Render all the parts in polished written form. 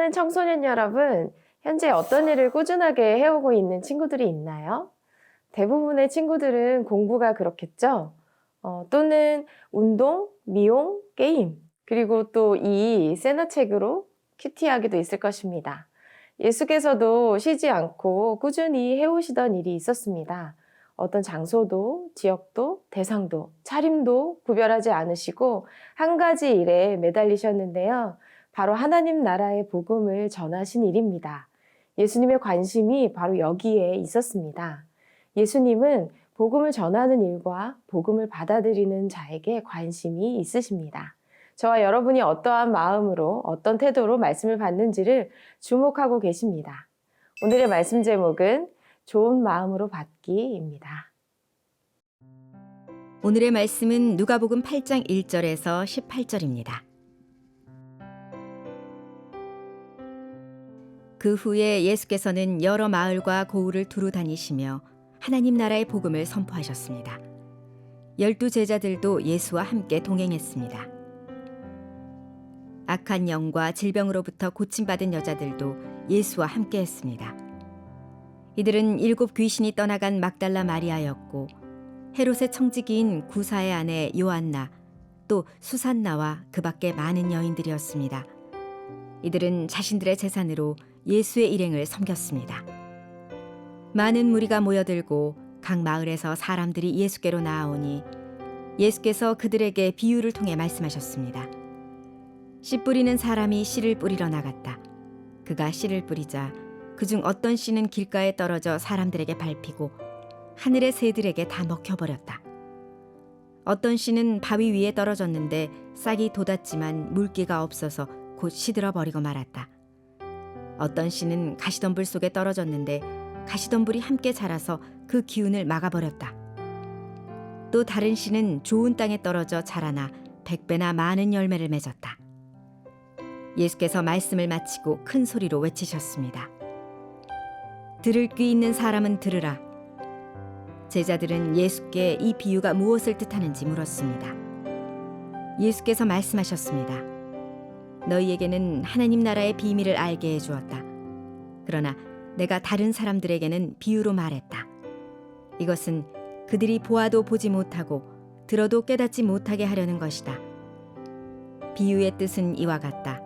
사랑하는 청소년 여러분, 현재 어떤 일을 꾸준하게 해오고 있는 친구들이 있나요? 대부분의 친구들은 공부가 그렇겠죠? 또는 운동, 미용, 게임, 그리고 또 이 세나 책으로 큐티하기도 있을 것입니다. 예수께서도 쉬지 않고 꾸준히 해오시던 일이 있었습니다. 어떤 장소도, 지역도, 대상도, 차림도 구별하지 않으시고 한 가지 일에 매달리셨는데요. 바로 하나님 나라의 복음을 전하신 일입니다. 예수님의 관심이 바로 여기에 있었습니다. 예수님은 복음을 전하는 일과 복음을 받아들이는 자에게 관심이 있으십니다. 저와 여러분이 어떠한 마음으로 어떤 태도로 말씀을 받는지를 주목하고 계십니다. 오늘의 말씀 제목은 좋은 마음으로 받기입니다. 오늘의 말씀은 누가복음 8장 1절에서 18절입니다. 그 후에 예수께서는 여러 마을과 고을을 두루 다니시며 하나님 나라의 복음을 선포하셨습니다. 12 제자들도 예수와 함께 동행했습니다. 악한 영과 질병으로부터 고침받은 여자들도 예수와 함께 했습니다. 이들은 7 귀신이 떠나간 막달라 마리아였고 헤롯의 청지기인 구사의 아내 요한나, 또 수산나와 그 밖에 많은 여인들이었습니다. 이들은 자신들의 재산으로 예수의 일행을 섬겼습니다. 많은 무리가 모여들고 각 마을에서 사람들이 예수께로 나아오니 예수께서 그들에게 비유를 통해 말씀하셨습니다. 씨 뿌리는 사람이 씨를 뿌리러 나갔다. 그가 씨를 뿌리자 그중 어떤 씨는 길가에 떨어져 사람들에게 밟히고 하늘의 새들에게 다 먹혀버렸다. 어떤 씨는 바위 위에 떨어졌는데 싹이 돋았지만 물기가 없어서 곧 시들어버리고 말았다. 어떤 씨는 가시덤불 속에 떨어졌는데 가시덤불이 함께 자라서 그 기운을 막아버렸다. 또 다른 씨는 좋은 땅에 떨어져 자라나 100배나 많은 열매를 맺었다. 예수께서 말씀을 마치고 큰 소리로 외치셨습니다. 들을 귀 있는 사람은 들으라. 제자들은 예수께 이 비유가 무엇을 뜻하는지 물었습니다. 예수께서 말씀하셨습니다. 너희에게는 하나님 나라의 비밀을 알게 해주었다. 그러나 내가 다른 사람들에게는 비유로 말했다. 이것은 그들이 보아도 보지 못하고 들어도 깨닫지 못하게 하려는 것이다. 비유의 뜻은 이와 같다.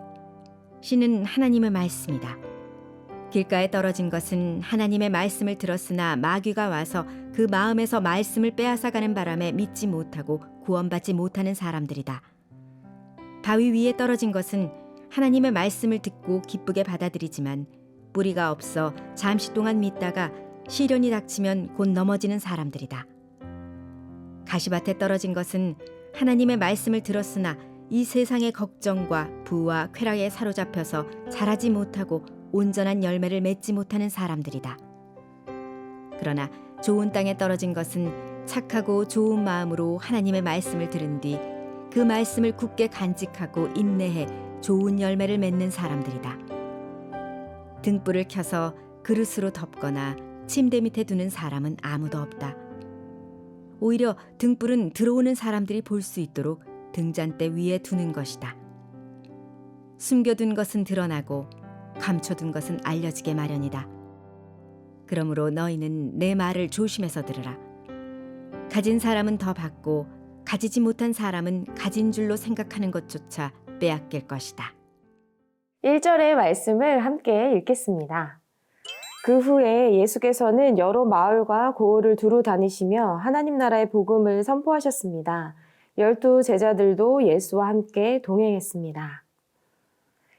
씨는 하나님의 말씀이다. 길가에 떨어진 것은 하나님의 말씀을 들었으나 마귀가 와서 그 마음에서 말씀을 빼앗아가는 바람에 믿지 못하고 구원받지 못하는 사람들이다. 바위 위에 떨어진 것은 하나님의 말씀을 듣고 기쁘게 받아들이지만 뿌리가 없어 잠시 동안 믿다가 시련이 닥치면 곧 넘어지는 사람들이다. 가시밭에 떨어진 것은 하나님의 말씀을 들었으나 이 세상의 걱정과 부와 쾌락에 사로잡혀서 자라지 못하고 온전한 열매를 맺지 못하는 사람들이다. 그러나 좋은 땅에 떨어진 것은 착하고 좋은 마음으로 하나님의 말씀을 들은 뒤 그 말씀을 굳게 간직하고 인내해 좋은 열매를 맺는 사람들이다. 등불을 켜서 그릇으로 덮거나 침대 밑에 두는 사람은 아무도 없다. 오히려 등불은 들어오는 사람들이 볼 수 있도록 등잔대 위에 두는 것이다. 숨겨둔 것은 드러나고 감춰둔 것은 알려지게 마련이다. 그러므로 너희는 내 말을 조심해서 들으라. 가진 사람은 더 받고 가지지 못한 사람은 가진 줄로 생각하는 것조차 빼앗길 것이다. 1절의 말씀을 함께 읽겠습니다. 그 후에 예수께서는 여러 마을과 고을을 두루 다니시며 하나님 나라의 복음을 선포하셨습니다. 12 제자들도 예수와 함께 동행했습니다.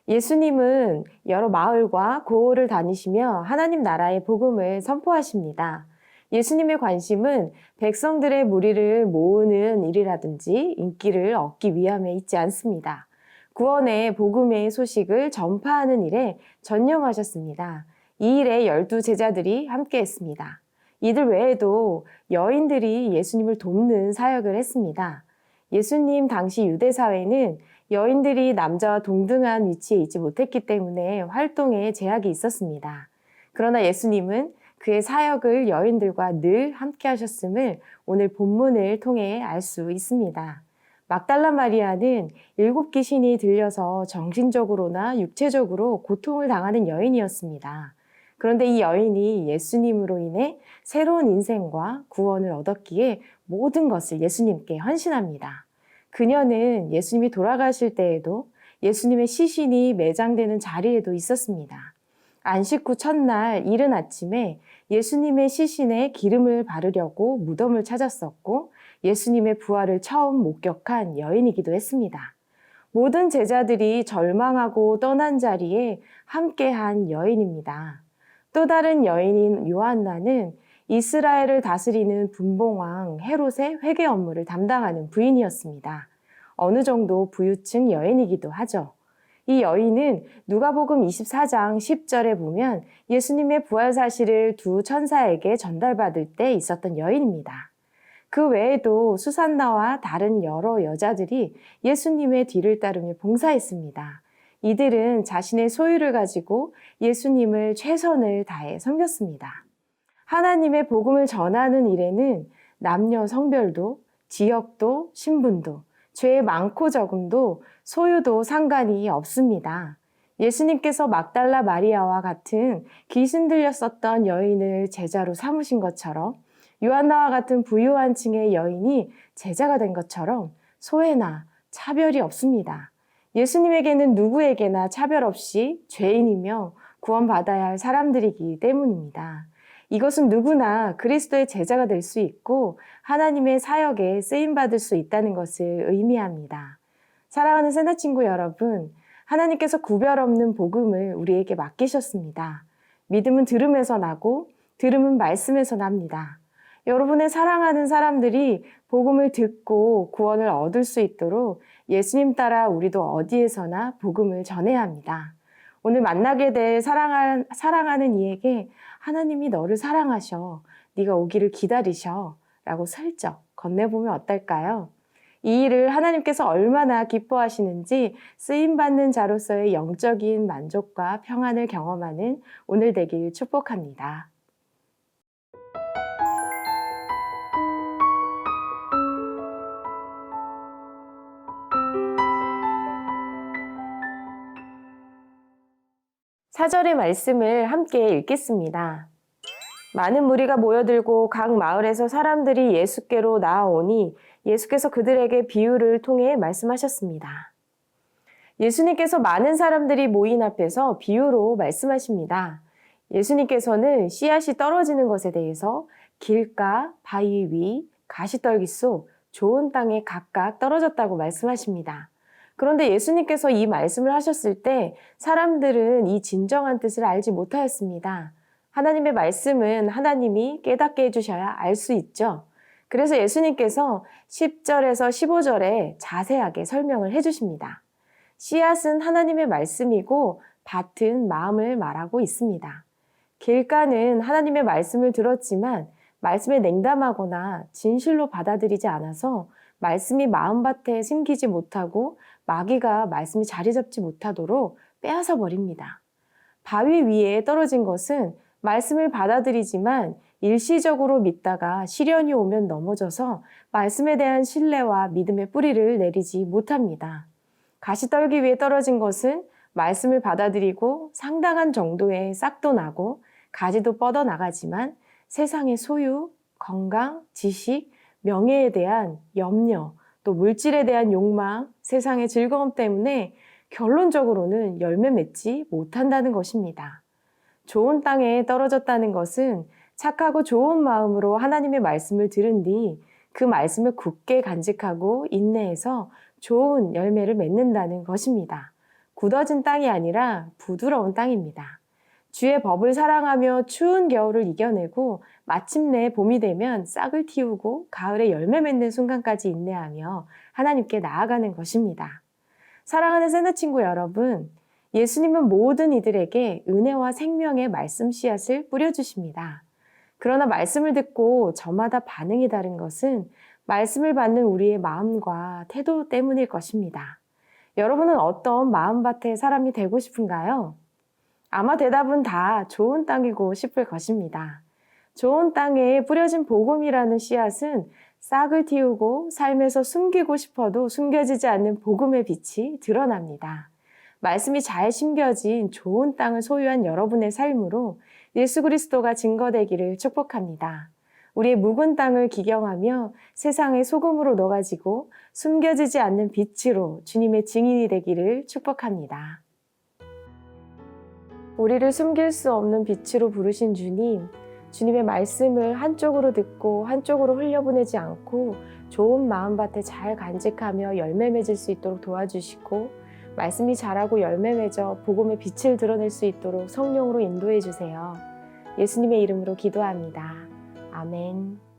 예수님은 여러 마을과 고을을 다니시며 하나님 나라의 복음을 선포하십니다. 예수님의 관심은 백성들의 무리를 모으는 일이라든지 인기를 얻기 위함에 있지 않습니다. 구원의 복음의 소식을 전파하는 일에 전념하셨습니다. 이 일에 12 제자들이 함께 했습니다. 이들 외에도 여인들이 예수님을 돕는 사역을 했습니다. 예수님 당시 유대사회는 여인들이 남자와 동등한 위치에 있지 못했기 때문에 활동에 제약이 있었습니다. 그러나 예수님은 그의 사역을 여인들과 늘 함께 하셨음을 오늘 본문을 통해 알 수 있습니다. 막달라 마리아는 7귀신이 들려서 정신적으로나 육체적으로 고통을 당하는 여인이었습니다. 그런데 이 여인이 예수님으로 인해 새로운 인생과 구원을 얻었기에 모든 것을 예수님께 헌신합니다. 그녀는 예수님이 돌아가실 때에도 예수님의 시신이 매장되는 자리에도 있었습니다. 안식 후 첫날 이른 아침에 예수님의 시신에 기름을 바르려고 무덤을 찾았었고 예수님의 부활을 처음 목격한 여인이기도 했습니다. 모든 제자들이 절망하고 떠난 자리에 함께한 여인입니다. 또 다른 여인인 요한나는 이스라엘을 다스리는 분봉왕 헤롯의 회계 업무를 담당하는 부인이었습니다. 어느 정도 부유층 여인이기도 하죠. 이 여인은 누가복음 24장 10절에 보면 예수님의 부활 사실을 두 천사에게 전달받을 때 있었던 여인입니다. 그 외에도 수산나와 다른 여러 여자들이 예수님의 뒤를 따르며 봉사했습니다. 이들은 자신의 소유를 가지고 예수님을 최선을 다해 섬겼습니다. 하나님의 복음을 전하는 일에는 남녀 성별도, 지역도, 신분도, 죄의 많고 적음도, 소유도 상관이 없습니다. 예수님께서 막달라 마리아와 같은 귀신 들렸었던 여인을 제자로 삼으신 것처럼 요한나와 같은 부유한 층의 여인이 제자가 된 것처럼 소외나 차별이 없습니다. 예수님에게는 누구에게나 차별 없이 죄인이며 구원받아야 할 사람들이기 때문입니다. 이것은 누구나 그리스도의 제자가 될 수 있고 하나님의 사역에 쓰임받을 수 있다는 것을 의미합니다. 사랑하는 새나친구 여러분, 하나님께서 구별 없는 복음을 우리에게 맡기셨습니다. 믿음은 들음에서 나고 들음은 말씀에서 납니다. 여러분의 사랑하는 사람들이 복음을 듣고 구원을 얻을 수 있도록 예수님 따라 우리도 어디에서나 복음을 전해야 합니다. 오늘 만나게 될 사랑하는 이에게 하나님이 너를 사랑하셔, 네가 오기를 기다리셔 라고 슬쩍 건네보면 어떨까요? 이 일을 하나님께서 얼마나 기뻐하시는지 쓰임받는 자로서의 영적인 만족과 평안을 경험하는 오늘 되길 축복합니다. 사절의 말씀을 함께 읽겠습니다. 많은 무리가 모여들고 각 마을에서 사람들이 예수께로 나아오니 예수께서 그들에게 비유를 통해 말씀하셨습니다. 예수님께서 많은 사람들이 모인 앞에서 비유로 말씀하십니다. 예수님께서는 씨앗이 떨어지는 것에 대해서 길가, 바위 위, 가시떨기 속 좋은 땅에 각각 떨어졌다고 말씀하십니다. 그런데 예수님께서 이 말씀을 하셨을 때 사람들은 이 진정한 뜻을 알지 못하였습니다. 하나님의 말씀은 하나님이 깨닫게 해주셔야 알 수 있죠. 그래서 예수님께서 10절에서 15절에 자세하게 설명을 해주십니다. 씨앗은 하나님의 말씀이고 밭은 마음을 말하고 있습니다. 길가는 하나님의 말씀을 들었지만 말씀에 냉담하거나 진실로 받아들이지 않아서 말씀이 마음밭에 심기지 못하고 마귀가 말씀이 자리 잡지 못하도록 빼앗아 버립니다. 바위 위에 떨어진 것은 말씀을 받아들이지만 일시적으로 믿다가 시련이 오면 넘어져서 말씀에 대한 신뢰와 믿음의 뿌리를 내리지 못합니다. 가시떨기 위에 떨어진 것은 말씀을 받아들이고 상당한 정도의 싹도 나고 가지도 뻗어나가지만 세상의 소유, 건강, 지식, 명예에 대한 염려, 또 물질에 대한 욕망, 세상의 즐거움 때문에 결론적으로는 열매 맺지 못한다는 것입니다. 좋은 땅에 떨어졌다는 것은 착하고 좋은 마음으로 하나님의 말씀을 들은 뒤 그 말씀을 굳게 간직하고 인내해서 좋은 열매를 맺는다는 것입니다. 굳어진 땅이 아니라 부드러운 땅입니다. 주의 법을 사랑하며 추운 겨울을 이겨내고 마침내 봄이 되면 싹을 틔우고 가을에 열매 맺는 순간까지 인내하며 하나님께 나아가는 것입니다. 사랑하는 새내친구 여러분, 예수님은 모든 이들에게 은혜와 생명의 말씀 씨앗을 뿌려주십니다. 그러나 말씀을 듣고 저마다 반응이 다른 것은 말씀을 받는 우리의 마음과 태도 때문일 것입니다. 여러분은 어떤 마음밭의 사람이 되고 싶은가요? 아마 대답은 다 좋은 땅이고 싶을 것입니다. 좋은 땅에 뿌려진 복음이라는 씨앗은 싹을 틔우고 삶에서 숨기고 싶어도 숨겨지지 않는 복음의 빛이 드러납니다. 말씀이 잘 심겨진 좋은 땅을 소유한 여러분의 삶으로 예수 그리스도가 증거되기를 축복합니다. 우리의 묵은 땅을 기경하며 세상의 소금으로 녹아지고 숨겨지지 않는 빛으로 주님의 증인이 되기를 축복합니다. 우리를 숨길 수 없는 빛으로 부르신 주님, 주님의 말씀을 한쪽으로 듣고 한쪽으로 흘려보내지 않고 좋은 마음밭에 잘 간직하며 열매 맺을 수 있도록 도와주시고 말씀이 자라고 열매 맺어 복음의 빛을 드러낼 수 있도록 성령으로 인도해 주세요. 예수님의 이름으로 기도합니다. 아멘.